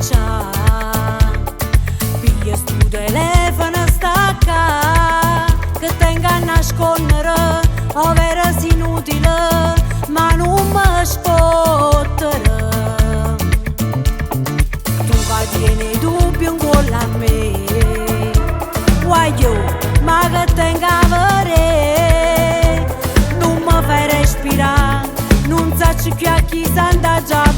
caccia. Piglia stu telefono stacca, che tenga a nascondere, o vera si inutile, ma non mi spottere. Tu vai tieni dubbi in cuore a me, guaglio, ma che tenga a vedere, non mi fai respirare, non sai più a chi si anda già.